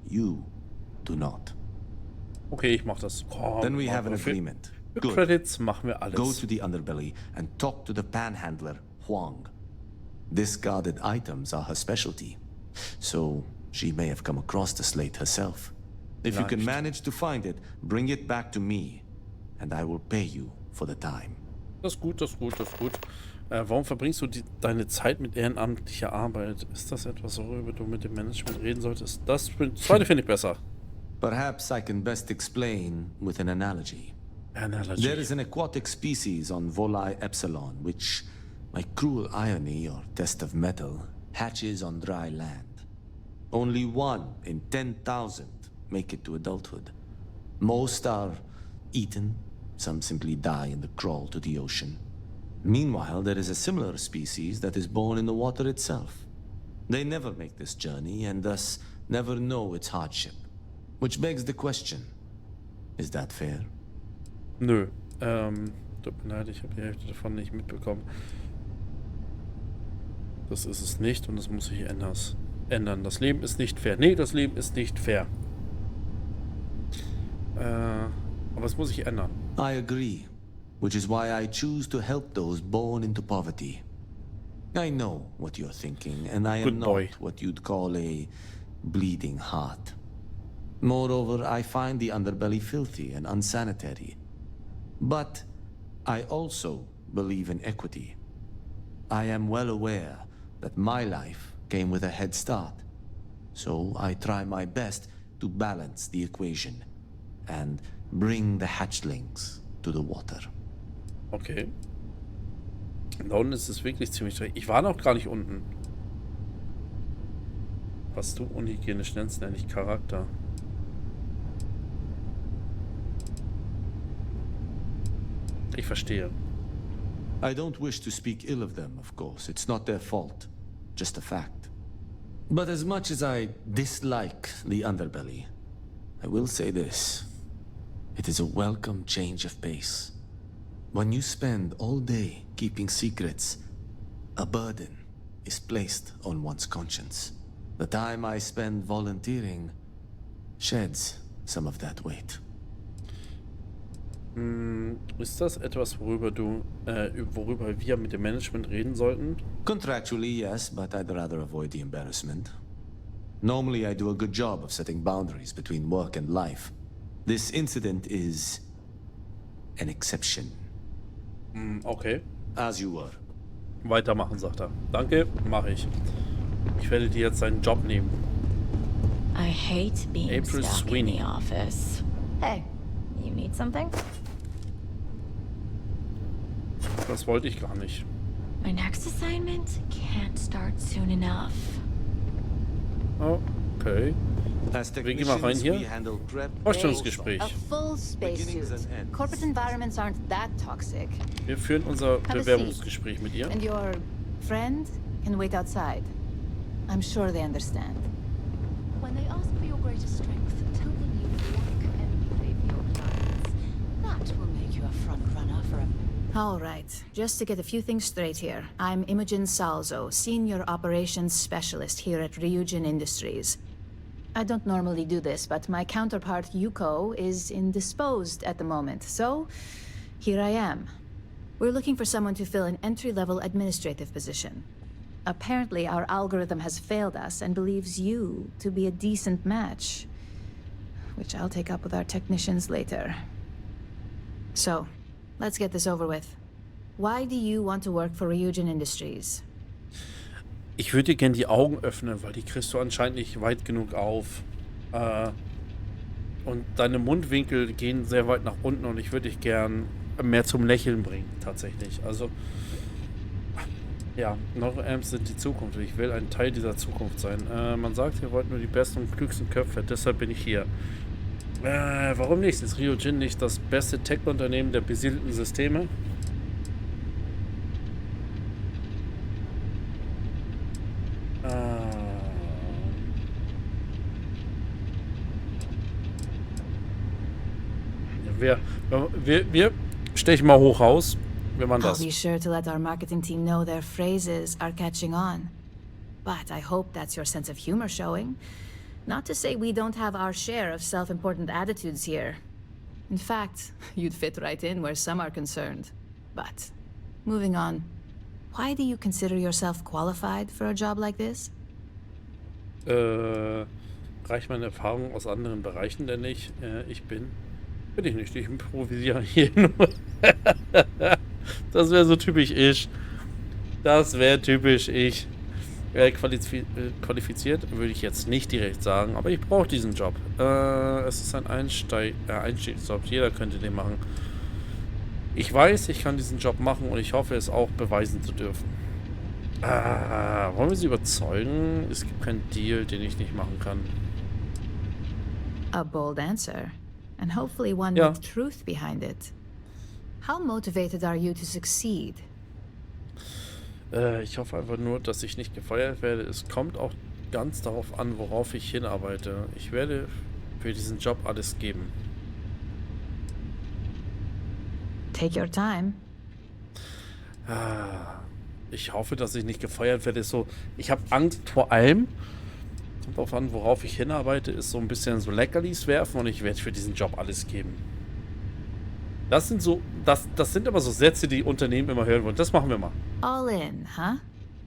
You do not. Okay, ich mach das. Then we have an agreement. Good. Credits machen wir alles. Go to the underbelly and talk to the panhandler, Huang. Discarded items are her specialty, so she may have come across the slate herself. If you can manage to find it, bring it back to me, and I will pay you for the time. Das ist gut. Warum verbringst du deine Zeit mit ehrenamtlicher Arbeit? Ist das etwas, worüber du mit dem Management reden solltest? Das zweite finde ich besser. Perhaps I can best explain with an analogy. There is an aquatic species on Volai Epsilon, which, by cruel irony or test of metal, hatches on dry land. Only 1 in 10,000 make it to adulthood. Most are eaten, some simply die in the crawl to the ocean. Meanwhile, there is a similar species that is born in the water itself. They never make this journey and thus never know its hardship. Which begs the question, is that fair? Nö. Tut mir leid, ich habe die Hälfte davon nicht mitbekommen. Das ist es nicht und das muss sich ändern. Das Leben ist nicht fair. Nee, das Leben ist nicht fair. Aber es muss sich ändern. I agree, which is why I choose to help those born into poverty. I know what you're thinking, and I am not what you'd call a bleeding heart. Moreover, I find the underbelly filthy and unsanitary. But I also believe in equity. I am well aware that my life came with a head start. So I try my best to balance the equation and bring the hatchlings to the water. Okay. Da unten ist es wirklich ziemlich dreckig. Ich war noch gar nicht unten. Was du unhygienisch nennst, nenne ich Charakter. Ich verstehe. I don't wish to speak ill of them, of course. It's not their fault. Just a fact. But as much as I dislike the underbelly, I will say this. It is a welcome change of pace. When you spend all day keeping secrets, a burden is placed on one's conscience. The time I spend volunteering sheds some of that weight. Ist das etwas, worüber wir mit dem Management reden sollten? Contractually, yes, but I'd rather avoid the embarrassment. Normally, I do a good job of setting boundaries between work and life. This incident is an exception. Okay. As you were. Weitermachen, sagt er. Danke, mache ich. Ich werde dir jetzt deinen Job nehmen. I hate being April stuck Sweeney. in the office. Hey, you need something? Das wollte ich gar nicht. My next assignment can't start soon enough. Okay. Wir gehen mal rein hier. Vorstellungsgespräch. A full spacesuit. Corporate environments aren't that toxic. Wir führen unser Bewerbungsgespräch mit ihr. And your friend can wait outside. I'm sure they understand. When they ask for your greatest strength, tell them you lack empathy for your clients. That will make you a front runner for a... All right, just to get a few things straight here. I'm Imogen Salzo, Senior Operations Specialist here at Ryujin Industries. I don't normally do this, but my counterpart Yuko is indisposed at the moment, so here I am. We're looking for someone to fill an entry-level administrative position. Apparently, our algorithm has failed us and believes you to be a decent match, which I'll take up with our technicians later. So, let's get this over with. Why do you want to work for Ryujin Industries? Ich würde dir gerne die Augen öffnen, weil die kriegst du anscheinend nicht weit genug auf. Und deine Mundwinkel gehen sehr weit nach unten und ich würde dich gern mehr zum Lächeln bringen, tatsächlich. Also, ja, Neuroamps sind die Zukunft. Ich will ein Teil dieser Zukunft sein. Man sagt, ihr wollt nur die besten und klügsten Köpfe, deshalb bin ich hier. Warum nicht? Ist Ryujin nicht das beste Tech-Unternehmen der besiedelten Systeme? Wir stechen mal hoch raus, wenn man das. I'll be sure to let our marketing team know their phrases are catching on. But I hope that's your sense of humor showing. Not to say we don't have our share of self-important attitudes here. In fact, you'd fit right in where some are concerned. But, moving on, why do you consider yourself qualified for a job like this? Reicht meine Erfahrung aus anderen Bereichen denn nicht? Bin ich nicht. Ich improvisiere hier nur. Das wäre so typisch ich. Das wäre typisch ich. Qualifiziert würde ich jetzt nicht direkt sagen, aber ich brauche diesen Job. Es ist ein Einstiegsjob. Jeder könnte den machen. Ich weiß, ich kann diesen Job machen und ich hoffe, es auch beweisen zu dürfen. Wollen wir sie überzeugen? Es gibt keinen Deal, den ich nicht machen kann. A bold answer. And hopefully one with truth behind it. How motivated are you to succeed? Ich hoffe einfach nur, dass ich nicht gefeuert werde. Es kommt auch ganz darauf an, worauf ich hinarbeite. Ich werde für diesen Job alles geben. Take your time. Ich hoffe, dass ich nicht gefeuert werde. So, ich habe Angst vor allem. Kommt darauf an, worauf ich hinarbeite, ist so ein bisschen so Leckerlis werfen und ich werde für diesen Job alles geben. Das sind so, das sind aber so Sätze, die Unternehmen immer hören wollen. Das machen wir mal. All in, huh?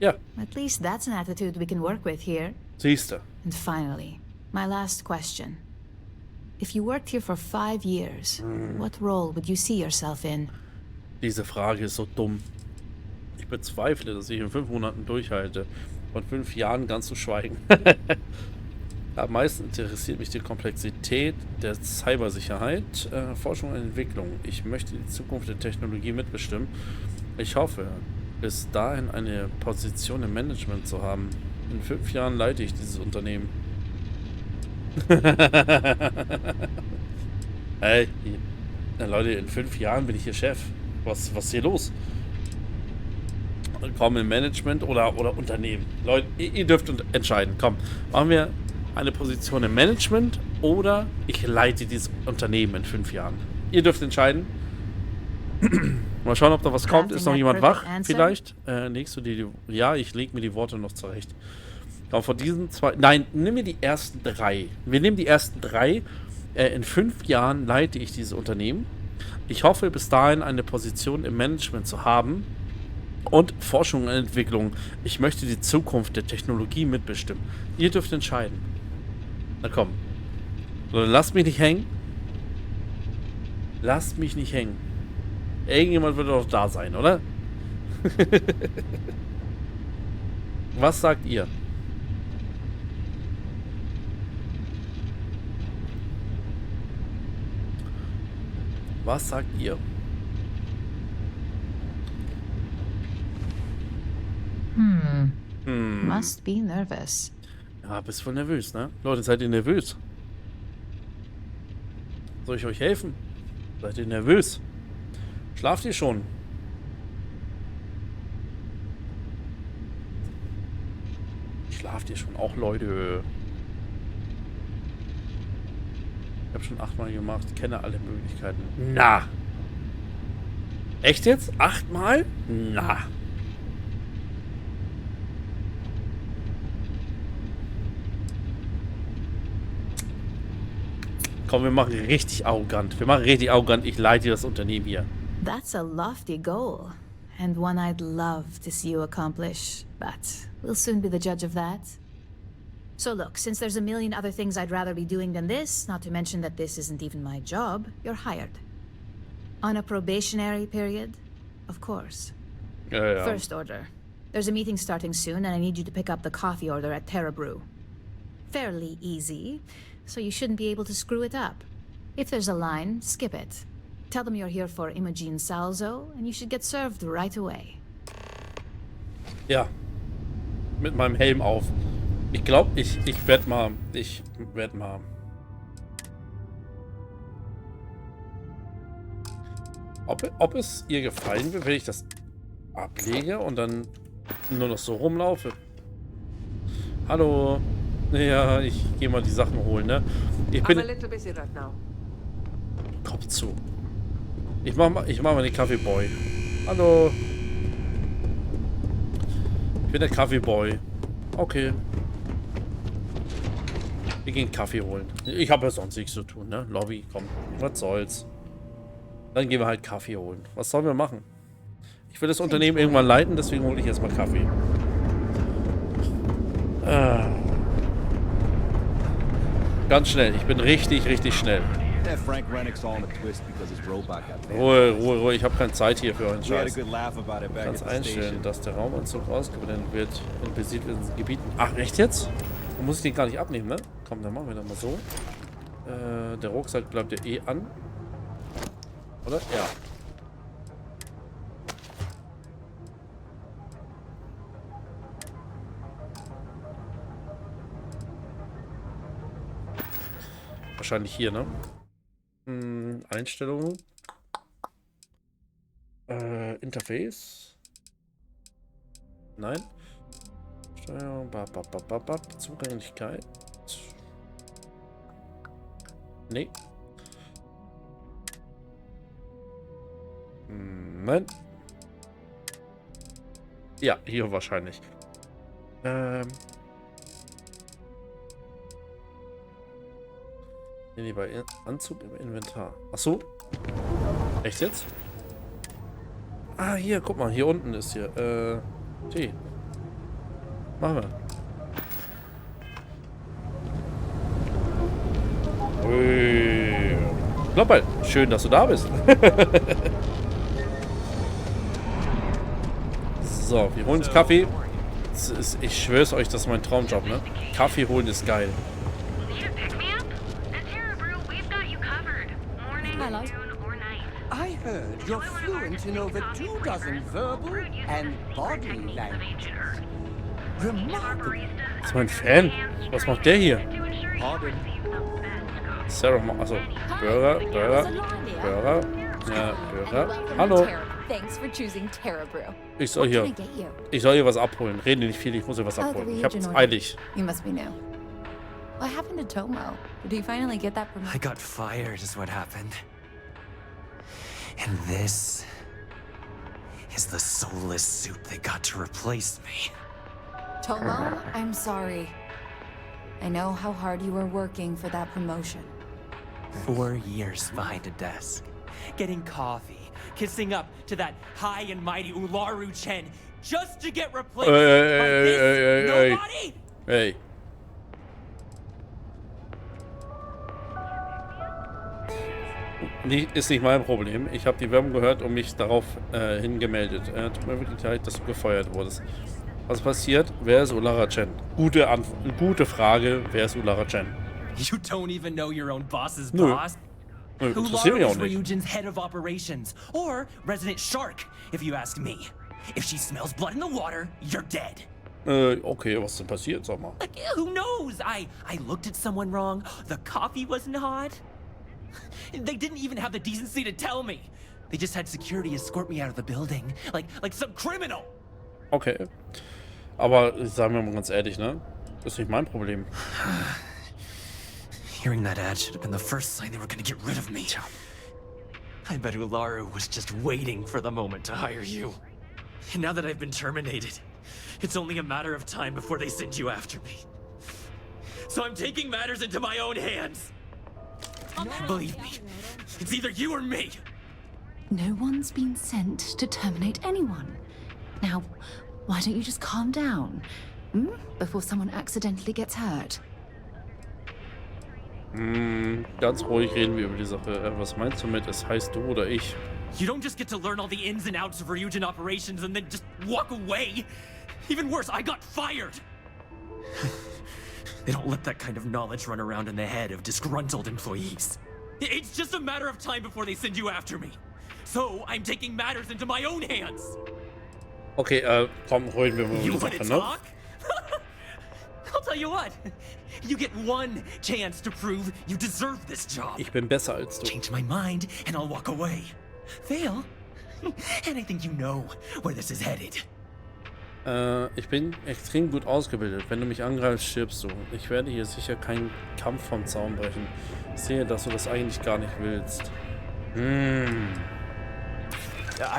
Ja. At least that's an attitude we can work with here. Siehste. And finally, my last question. If you worked here for 5 years, what role would you see yourself in? Diese Frage ist so dumm. Ich bezweifle, dass ich in 5 Monaten durchhalte. Von 5 Jahren ganz zu schweigen. Am meisten interessiert mich die Komplexität der Cybersicherheit, Forschung und Entwicklung. Ich möchte die Zukunft der Technologie mitbestimmen. Ich hoffe, bis dahin eine Position im Management zu haben. In 5 Jahren leite ich dieses Unternehmen. Hey, Leute, in 5 Jahren bin ich hier Chef. Was ist hier los? Komm, im Management oder Unternehmen. Leute, ihr dürft entscheiden. Komm, machen wir eine Position im Management oder ich leite dieses Unternehmen in 5 Jahren. Ihr dürft entscheiden. Mal schauen, ob da was kommt. Ist noch jemand wach? Vielleicht? Legst du dir die... Ja, ich lege mir die Worte noch zurecht. Komm, von diesen 2... Nein, nimm mir die ersten 3. Wir nehmen die ersten 3. In 5 Jahren leite ich dieses Unternehmen. Ich hoffe, bis dahin eine Position im Management zu haben. Und Forschung und Entwicklung. Ich möchte die Zukunft der Technologie mitbestimmen. Ihr dürft entscheiden. Na komm. So, dann lasst mich nicht hängen. Lasst mich nicht hängen. Irgendjemand wird doch da sein, oder? Was sagt ihr? Was sagt ihr? Must be nervous. Ja, bist voll nervös, ne? Leute, seid ihr nervös? Soll ich euch helfen? Seid ihr nervös? Schlaft ihr schon? Schlaft ihr schon? Auch Leute. Ich habe schon 8-mal gemacht. Kenne alle Möglichkeiten. Na! Echt jetzt? 8-mal? Na! Komm, wir machen richtig arrogant. Wir machen richtig arrogant. Ich leite das Unternehmen hier. That's a lofty goal, and one I'd love to see you accomplish, but we'll soon be the judge of that. So look, since there's a million other things I'd rather be doing than this, not to mention that this isn't even my job, you're hired. On a probationary period, of course. Ja. First order. There's a meeting starting soon, and I need you to pick up the coffee order at Terra Brew. Fairly easy, so you shouldn't be able to screw it up. If there's a line, skip it. Tell them you're here for Imogen Salzo, and you should get served right away. Ja. Mit meinem Helm auf. Ich glaube, ich werde mal... Ob es ihr gefallen wird, wenn ich das ablege und dann nur noch so rumlaufe. Hallo. Ja, ich gehe mal die Sachen holen, ne? Ich bin... Kopf zu. Ich mach mal den Kaffeeboy. Hallo. Ich bin der Kaffeeboy. Okay. Wir gehen Kaffee holen. Ich habe ja sonst nichts zu tun, ne? Lobby, komm. Was soll's. Dann gehen wir halt Kaffee holen. Was sollen wir machen? Ich will das Unternehmen irgendwann leiten, deswegen hole ich erstmal Kaffee. Ganz schnell. Ich bin richtig schnell. Ruhe. Ich habe keine Zeit hier für euren Scheiß. Du kannst einstellen, dass der Raumanzug ausgeblendet wird in besiedelten Gebieten. Ach, echt jetzt? Dann muss ich den gar nicht abnehmen, ne? Komm, dann machen wir das mal so. Der Rucksack bleibt ja eh an. Oder? Ja. Wahrscheinlich hier, ne? Einstellungen. Interface. Nein. Steuerung. Zugänglichkeit. Nee. Nein. Ja, hier wahrscheinlich. Nee, bei Anzug im Inventar. Ach so. Echt jetzt? Ah, hier, guck mal, hier unten ist hier, Tee. Machen wir. Ui. Kloppel, schön, dass du da bist. So, wir holen uns Kaffee. Ich schwör's euch, das ist mein Traumjob, ne? Kaffee holen ist geil. I heard you're fluent in over 24 verbal and body language. Remarkable. Das ist mein Fan. Was macht der hier? Sarah, also Burger. Ja, Burger. Hallo. Ich soll hier was abholen. Reden nicht viel, ich muss hier was abholen. Ich hab's eilig. You must be new. What happened to Tomo? Did he finally get that promotion? I got fired is what happened. And this is the soulless suit they got to replace me. Tomo, I'm sorry. I know how hard you were working for that promotion. 4 years behind a desk, getting coffee, kissing up to that high and mighty Ularu Chen, just to get replaced by this nobody? Hey. Ist nicht mein Problem. Ich habe die Werbung gehört und mich darauf hingemeldet. Tut mir wirklich leid, dass du gefeuert wurdest. Was passiert? Wer ist Ulara Chen? Gute Frage. Wer ist Ulara Chen? You don't even know your own boss's Nö. boss. Interessiert mich auch nicht. Ryujin's head of operations, or Resident Shark, if you ask me. If she smells blood in the water, you're dead. Okay, was ist denn passiert, sag mal? Like, who knows? I looked at someone wrong. The coffee wasn't hot. They didn't even have the decency to tell me. They just had security escort me out of the building, like some criminal. Okay. Aber sagen wir mal ganz ehrlich, ne? Das ist nicht mein Problem. Hearing that ad should have been the first sign they were gonna get rid of me. I bet Ularu was just waiting for the moment to hire you. And now that I've been terminated, it's only a matter of time before they send you after me. So I'm taking matters into my own hands. Believe me, it's either you or me. No one's been sent to terminate anyone. Now, why don't you just calm down? Before someone accidentally gets hurt. Ganz ruhig reden wir über die Sache. Was meinst du mit, es heißt du oder ich? You don't just get to learn all the ins and outs of Ryujin operations and then just walk away. Even worse, I got fired. They don't let that kind of knowledge run around in the head of disgruntled employees. It's just a matter of time before they send you after me. So, I'm taking matters into my own hands. Okay, komm, reden wir mal über die Sache, ne? I'll tell you what. You get one chance to prove you deserve this job. Ich bin besser als du. Change my mind and I'll walk away. Fail, and I think you know where this is headed. Ich bin extrem gut ausgebildet. Wenn du mich angreifst, stirbst du. Ich werde hier sicher keinen Kampf vom Zaun brechen. Ich sehe, dass du das eigentlich gar nicht willst. I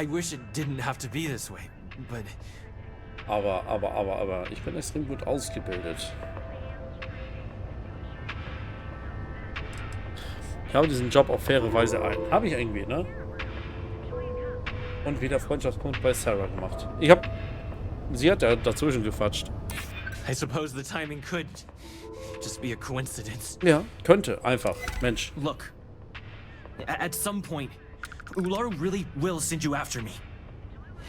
wish it didn't have to be this way, but... Aber, ich bin extrem gut ausgebildet. Ich habe diesen Job auf faire Weise ein. Habe ich irgendwie, ne? Und wieder Freundschaftspunkt bei Sarah gemacht. Sie hat ja dazwischen gequatscht. I suppose the timing could just be a coincidence. Ja, könnte, einfach. Mensch. Look, at some point, Ularu really will send you after me.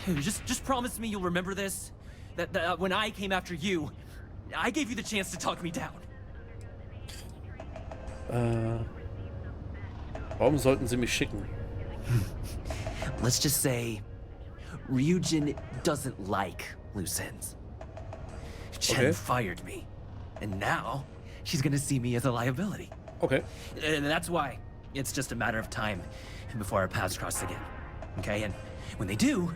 Just promise me you'll remember this. That when I came after you, I gave you the chance to talk me down. Warum sollten sie mich schicken? Let's just say Ryujin doesn't like loose ends. Chen fired me, and now she's gonna see me as a liability. Okay. And that's why it's just a matter of time before our paths cross again. Okay, and when they do,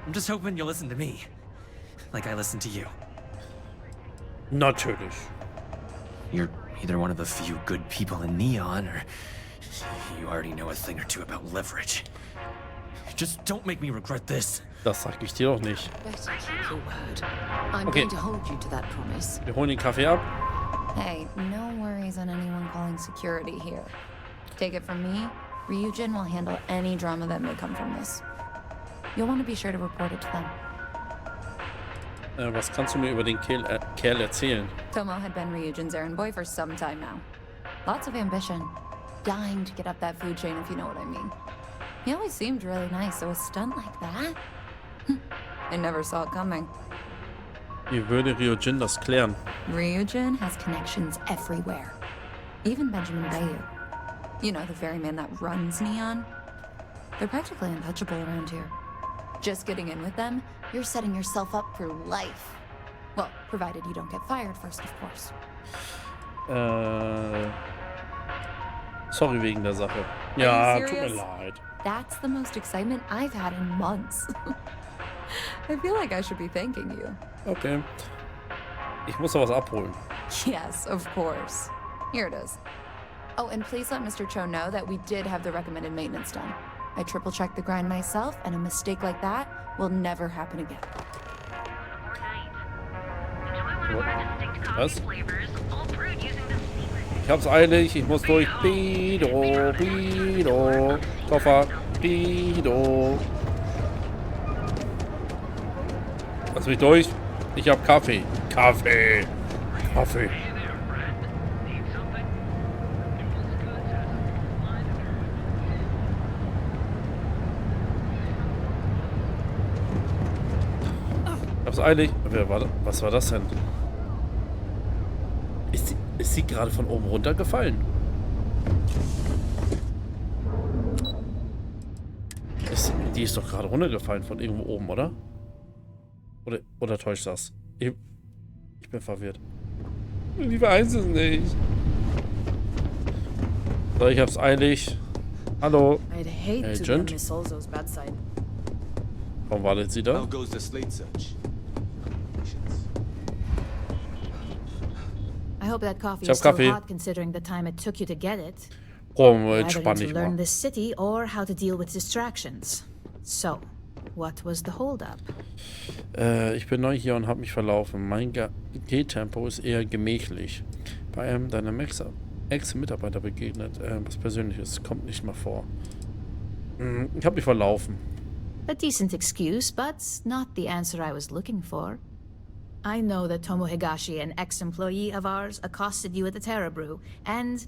I'm just hoping you'll listen to me, like I listen to you. Natürlich. You're either one of the few good people in Neon, or you already know a thing or two about leverage. Just don't make me regret this. Das sag ich dir doch nicht. Okay. Wir holen den Kaffee ab. Hey, no worries on anyone calling security here. Take it from me, Ryujin will handle any drama that may come from this. You'll want to be sure to report it to them. Was kannst du mir über den Kerl erzählen? Tomo had been Ryujin's errand boy for some time now. Lots of ambition. Dying to get up that food chain, if you know what I mean. He always seemed really nice, so a stunt like that? I never saw it coming. Wie würde Ryujin das klären? Ryujin has connections everywhere. Even Benjamin Bayu. You know, the ferryman that runs Neon? They're practically untouchable around here. Just getting in with them, you're setting yourself up for life. Well, provided you don't get fired first, of course. Sorry wegen der Sache. Ja, tut mir serious? leid. That's the most excitement I've had in months. I feel like I should be thanking you. Okay. Ich muss da was abholen. Yes, of course. Here it is. Oh, and please let Mr. Cho know that we did have the recommended maintenance done. I triple-checked the grind myself, and a mistake like that will never happen again. Was? Ich hab's eilig, ich muss durch. Bido, Bido. Koffer, Bido. Lass mich durch. Ich hab Kaffee. Kaffee. Kaffee. Ich hab's eilig. Was war das denn? Ist sie gerade von oben runtergefallen? Die ist doch gerade runtergefallen von irgendwo oben, oder? Oder täuscht das? Ich bin verwirrt. Ich weiß es nicht. So, ich hab's eilig. Hallo. Agent. Warum wartet sie da? I hope that coffee is still hot considering the time it took you to get it. Entspann Either dich to learn mal. this city or how to deal with distractions. So, what was the holdup? Ich bin neu hier und habe mich verlaufen. Mein Gehtempo ist eher gemächlich. Bei einem deiner Ex-Mitarbeiter begegnet. Was Persönliches kommt nicht mal vor. Ich habe mich verlaufen. A decent excuse, but not the answer I was looking for. I know that Tomo Higashi, an ex-employee of ours, accosted you at the Terra Brew, and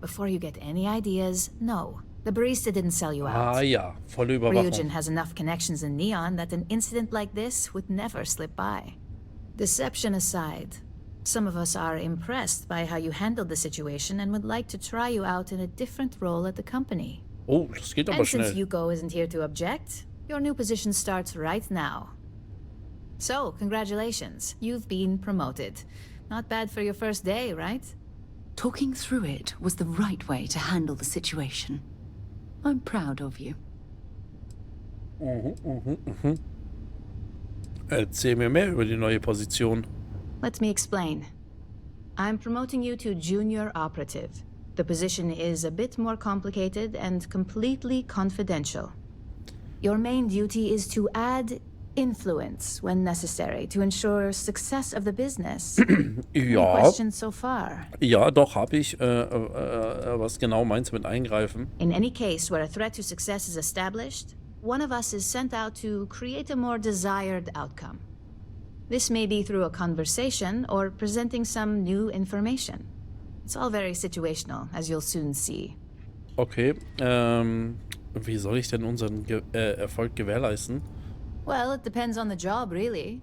before you get any ideas, no, the barista didn't sell you out. Ah ja, volle Überwachung. Ryujin has enough connections in Neon that an incident like this would never slip by. Deception aside, some of us are impressed by how you handled the situation and would like to try you out in a different role at the company. Oh, das geht aber And schnell. since Yuko isn't here to object, your new position starts right now. So, congratulations. You've been promoted. Not bad for your first day, right? Talking through it was the right way to handle the situation. I'm proud of you. Erzähl mir mehr über die neue Position. Let me explain. I'm promoting you to junior operative. The position is a bit more complicated and completely confidential. Your main duty is to add influence when necessary to ensure success of the business. Any Ja. questions so far? Ja, doch, habe ich. Was genau meinst du mit eingreifen? In any case where a threat to success is established, one of us is sent out to create a more desired outcome. This may be through a conversation or presenting some new information. It's all very situational, as you'll soon see. Okay, wie soll ich denn unseren Erfolg gewährleisten? Well, it depends on the job, really.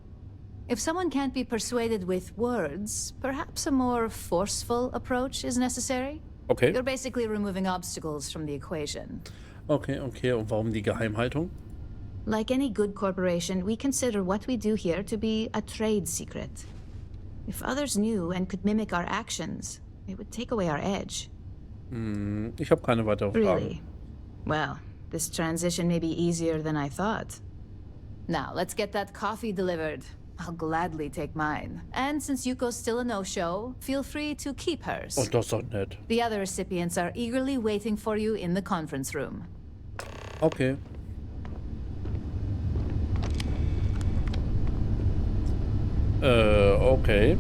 If someone can't be persuaded with words, perhaps a more forceful approach is necessary. Okay. You're basically removing obstacles from the equation. Okay. Und warum die Geheimhaltung? Like any good corporation, we consider what we do here to be a trade secret. If others knew and could mimic our actions, it would take away our edge. Ich habe keine weiteren Fragen. Really? Well, this transition may be easier than I thought. Now, let's get that coffee delivered. I'll gladly take mine. And since Yuko's still a no-show, feel free to keep hers. Oh, das ist doch nett. The other recipients are eagerly waiting for you in the conference room. Okay. Okay.